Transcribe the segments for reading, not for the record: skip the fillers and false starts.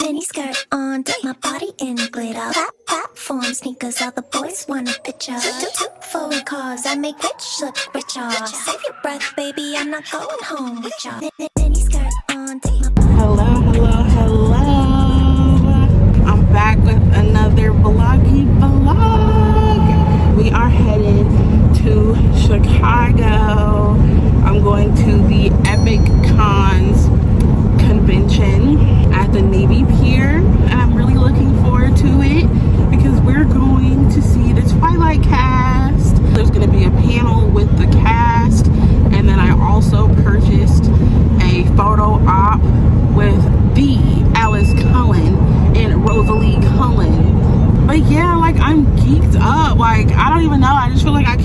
mini skirt on, dip my body in glitter. Platform sneakers, all the boys want a picture. Two foreign cars, I make rich look richer. Save your breath, baby, I'm not going home with ya. Mini skirt on, dip my body. Hello. I'm back with another vloggy vlog. We are headed to Chicago. I'm going to the Epic Cons convention at the Navy Pier, and I'm really looking forward to it because we're going to see the Twilight cast. There's going to be a panel with the cast, and then I also purchased a photo op with the Alice Cullen and Rosalie Cullen. But yeah, like, I'm geeked up. Like, I don't even know, I just feel like I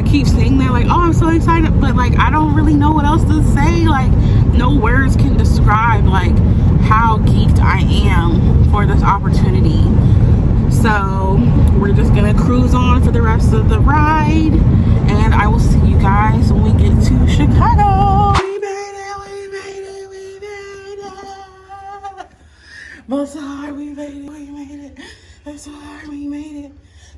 keep saying that, like, oh, I'm so excited, but like, I don't really know what else to say. Like, no words can describe like how geeked I am for this opportunity. So we're just gonna cruise on for the rest of the ride, and I will see you guys when we get to Chicago. We made it. Bazaar, we made it. Bazaar, we made it.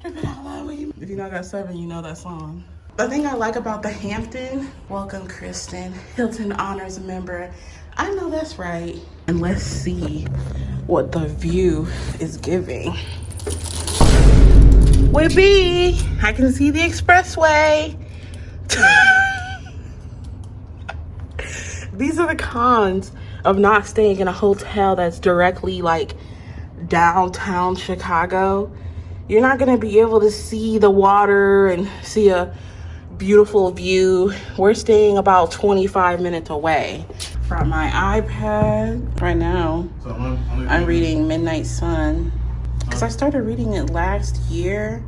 If you know I got 7, you know that song. The thing I like about the Hampton, welcome Kristen, Hilton Honors member. I know that's right. And let's see what the view is giving. Whippy, I can see the expressway. These are the cons of not staying in a hotel that's directly like downtown Chicago. You're not gonna be able to see the water and see a beautiful view. We're staying about 25 minutes away. From my iPad right now, so I'm reading Midnight Sun because I started reading it last year,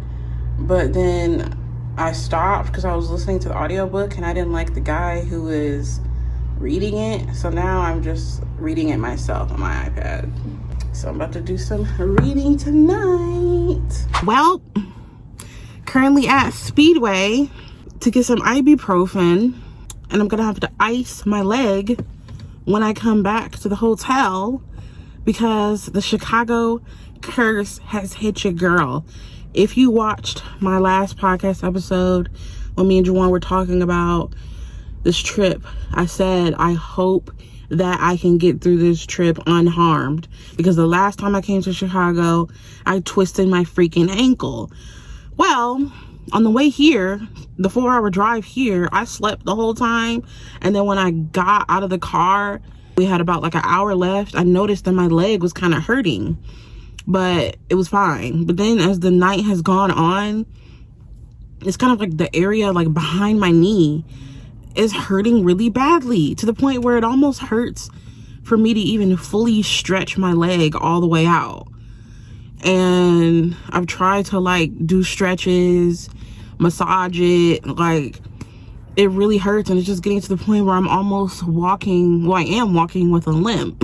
but then I stopped because I was listening to the audiobook and I didn't like the guy who was reading it, so now I'm just reading it myself on my iPad. So I'm about to do some reading tonight. Well, currently at Speedway to get some ibuprofen, and I'm gonna have to ice my leg when I come back to the hotel because the Chicago curse has hit your girl. If you watched my last podcast episode when me and Juwan were talking about this trip, I said I hope that I can get through this trip unharmed, because the last time I came to Chicago, I twisted my freaking ankle. Well, on the way here, the 4-hour drive here, I slept the whole time, and then when I got out of the car, we had about like an hour left, I noticed that my leg was kind of hurting, but it was fine. But then as the night has gone on, it's kind of like the area like behind my knee is hurting really badly, to the point where it almost hurts for me to even fully stretch my leg all the way out. And I've tried to like do stretches, massage it, like it really hurts, and it's just getting to the point where I'm almost walking, well, I am walking with a limp,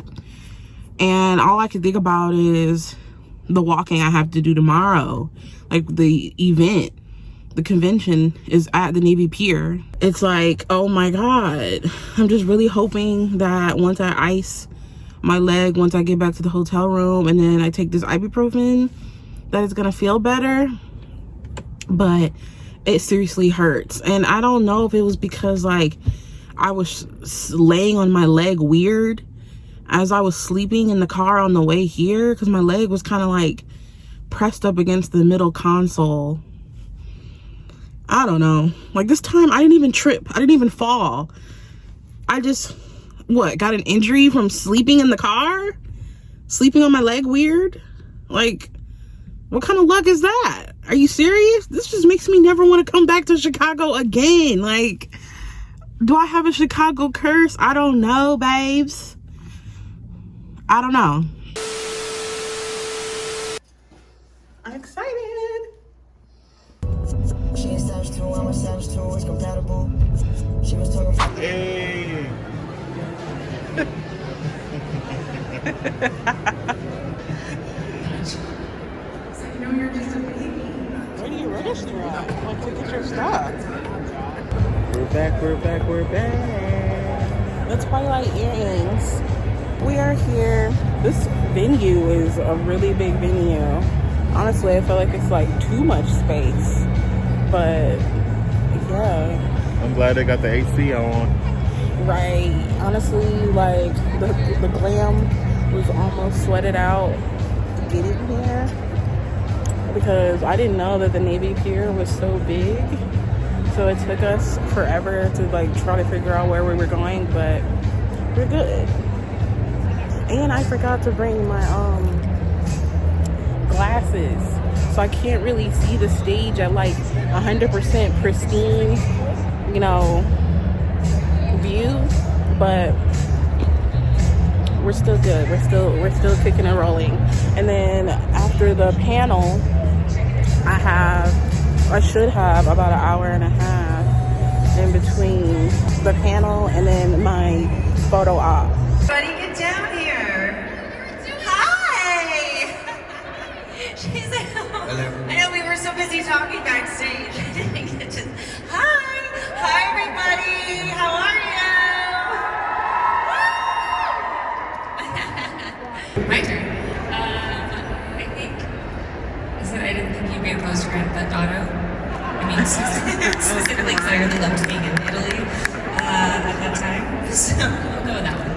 and all I can think about is the walking I have to do tomorrow. Like, the event, the convention is at the Navy Pier. It's like, oh my god, I'm just really hoping that once I ice my leg, once I get back to the hotel room and then I take this ibuprofen, that it's gonna feel better. But it seriously hurts, and I don't know if it was because like I was laying on my leg weird as I was sleeping in the car on the way here, because my leg was kind of like pressed up against the middle console. I don't know. Like, this time I didn't even trip, I didn't even fall. I just got an injury from sleeping in the car, sleeping on my leg weird. Like, what kind of luck is that? Are you serious? This just makes me never want to come back to Chicago again. Like, do I have a Chicago curse? I don't know, babes. I don't know. I'm excited. She is savage too, I'm a savage too, it's compatible. She was talking about Hey. Where do you register at? Like, to get your stuff. We're back. The Twilight earrings. We are here This venue is a really big venue. Honestly, I feel like it's like too much space. But yeah. I'm glad they got the AC on. Right. Honestly, like the glam was almost sweated out getting here because I didn't know that the Navy Pier was so big. So it took us forever to like try to figure out where we were going, but we're good. And I forgot to bring my glasses, so I can't really see the stage at like 100% pristine, you know, view. But we're still good. We're still kicking and rolling. And then after the panel, I should have about an hour and a half in between the panel and then my photo op. Buddy, get down here. Hi. She's like, oh, I know we were so busy talking backstage. I didn't get to. Hi, everybody. How are you? My turn. I think. I said I didn't think you'd be opposed to Grand Auto. I mean, specifically because I really loved being in Italy at that time. So I'll go with that one.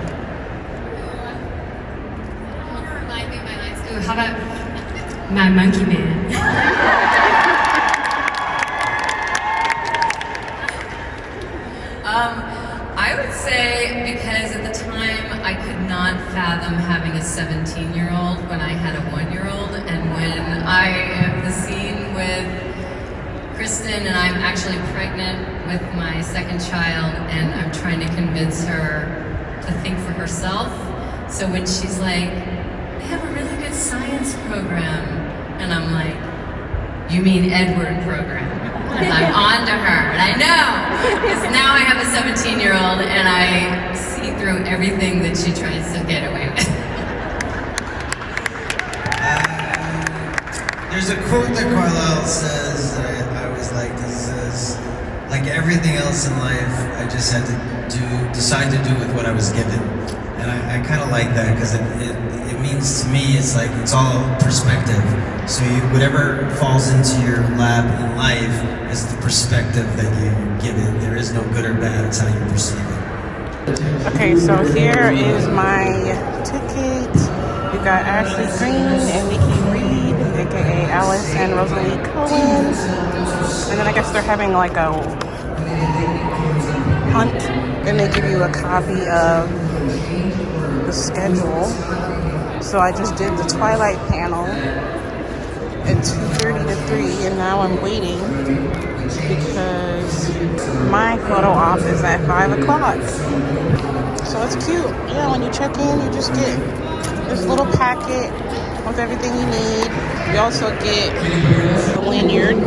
Remind me of my lines. Ooh, how about my monkey man? I would say because at the time I could not fathom having a 17-year-old when I had a 1-year-old, and when I have the scene with Kristen and I'm actually pregnant with my second child and I'm trying to convince her to think for herself. So when she's like, they have a really good science program, and I'm like, you mean Edward program? And I'm on to her, and I know, because now I have a 17-year-old and I see through everything that she tries to get away with. There's a quote that Carlisle says that I always liked. He says, like everything else in life, I just had to decide to do with what I was given. And I kind of like that because it means to me, it's like, it's all perspective. So whatever falls into your lap in life is the perspective that you give it. There is no good or bad, it's how you perceive it. Okay, so here is my ticket. We got Ashley Greene and Nikki Reed, aka Alice and Rosalie Cohen. And then I guess they're having like a hunt. Then they give you a copy of the schedule. So I just did the Twilight panel at 2:30 to 3, and now I'm waiting because my photo op is at 5 o'clock. So it's cute. Yeah, when you check in, you just get this little packet with everything you need. You also get the lanyard.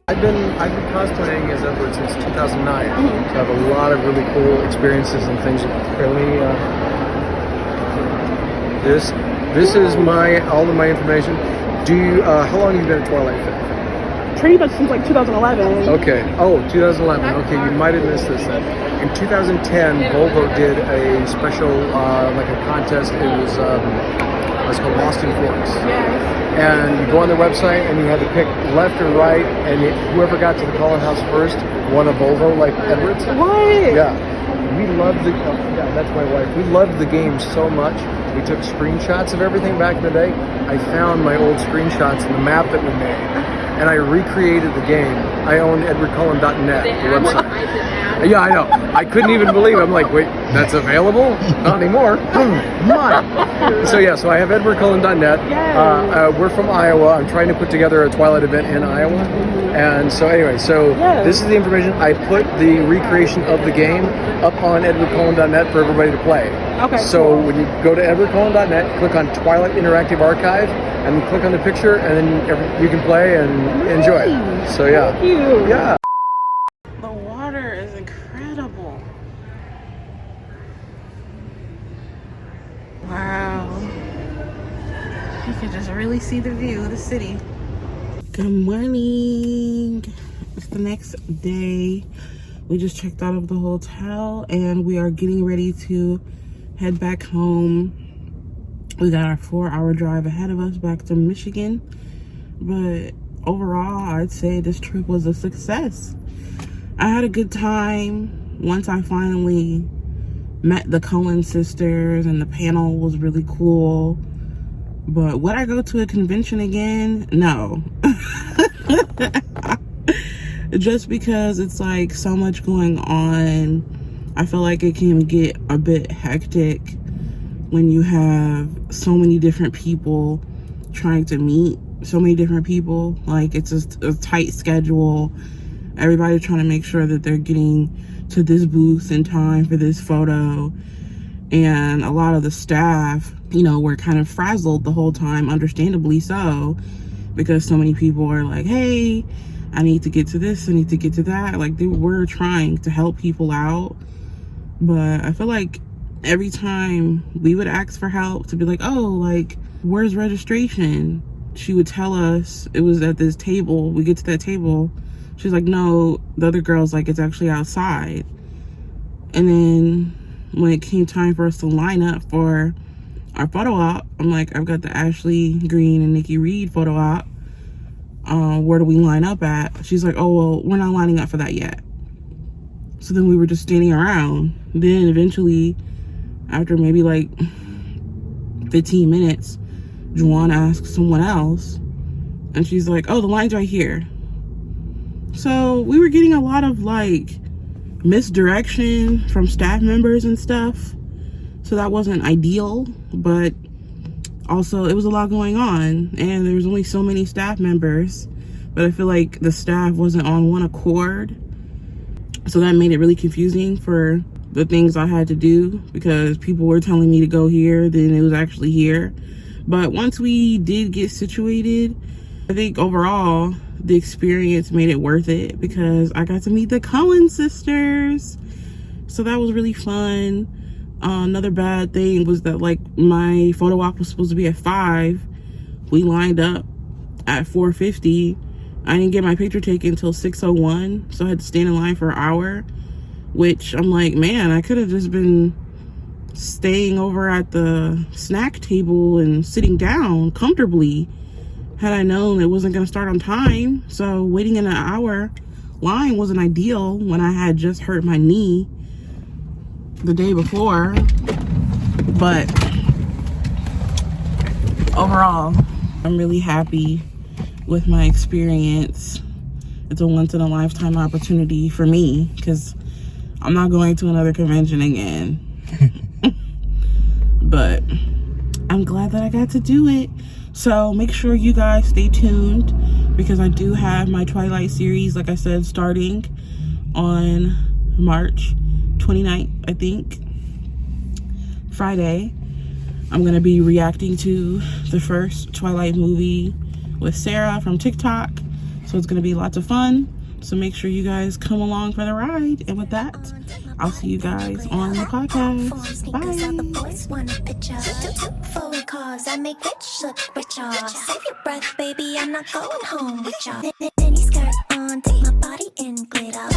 I've been cosplaying as Edward since 2009, so I have a lot of really cool experiences and things. Really, this is all of my information. Do you? How long have you been at Twilight Fan? Pretty much since like 2011. Okay. Oh, 2011. Okay, you might have missed this then. In 2010, Volvo did a special, like a contest. It was called Lost in Forks. Yes. And you go on their website and you had to pick left or right, and whoever got to the color house first won a Volvo, like Edwards. What? Yeah. We loved yeah, that's my wife. We loved the game so much. We took screenshots of everything back in the day. I found my old screenshots in the map that we made, and I recreated the game. I owned edwardcullen.net, the website. Yeah, I know. I couldn't even believe it. I'm like, wait, that's available? Not anymore. Mine. So yeah, so I have edwardcullen.net. We're from Iowa. I'm trying to put together a Twilight event in Iowa. And so anyway, this is the information. I put the recreation of the game up on edwardcullen.net for everybody to play. Okay. So when you go to edwardcullen.net, click on Twilight Interactive Archive, and click on the picture, and then you can play and enjoy. So yeah. Thank you. Yeah. The incredible. Wow. You can just really see the view of the city. Good morning. It's the next day. We just checked out of the hotel and we are getting ready to head back home. We got our 4-hour drive ahead of us back to Michigan. But overall, I'd say this trip was a success. I had a good time once I finally met the Coen sisters, and the panel was really cool. But would I go to a convention again? No. Just because it's like so much going on, I feel like it can get a bit hectic when you have so many different people trying to meet so many different people. Like, it's just a tight schedule. Everybody's trying to make sure that they're getting to this booth in time for this photo. And a lot of the staff, you know, were kind of frazzled the whole time, understandably so, because so many people are like, hey, I need to get to this, I need to get to that. Like, they were trying to help people out. But I feel like every time we would ask for help to be like, oh, like, where's registration? She would tell us it was at this table. We get to that table. She's like, no, the other girl's like, it's actually outside. And then when it came time for us to line up for our photo op, I'm like, I've got the Ashley Greene and Nikki Reed photo op. Where do we line up at? She's like, oh, well, we're not lining up for that yet. So then we were just standing around. Then eventually, after maybe like 15 minutes, Juwan asked someone else, and she's like, oh, the line's right here. So we were getting a lot of like misdirection from staff members and stuff. So that wasn't ideal, but also it was a lot going on and there was only so many staff members. But I feel like the staff wasn't on one accord. So that made it really confusing for the things I had to do, because people were telling me to go here, then it was actually here. But once we did get situated, I think overall the experience made it worth it, because I got to meet the Coen sisters. So that was really fun. Another bad thing was that like my photo op was supposed to be at 5. We lined up at 4:50. I didn't get my picture taken until 6:01, so I had to stand in line for an hour, which I'm like, man, I could have just been staying over at the snack table and sitting down comfortably had I known it wasn't going to start on time. So waiting in an hour line wasn't ideal when I had just hurt my knee the day before. But overall, I'm really happy with my experience. It's a once-in-a-lifetime opportunity for me, because I'm not going to another convention again. But I'm glad that I got to do it. So make sure you guys stay tuned, because I do have my Twilight series, like I said, starting on March 29th, I think, Friday. I'm going to be reacting to the first Twilight movie with Sarah from TikTok. So it's going to be lots of fun. So make sure you guys come along for the ride. And with that, I'll see you guys on the podcast. Bye. Cause I make rich look richer. Save your breath, baby, I'm not going home with ya. Mini skirt on, take my body in glitter.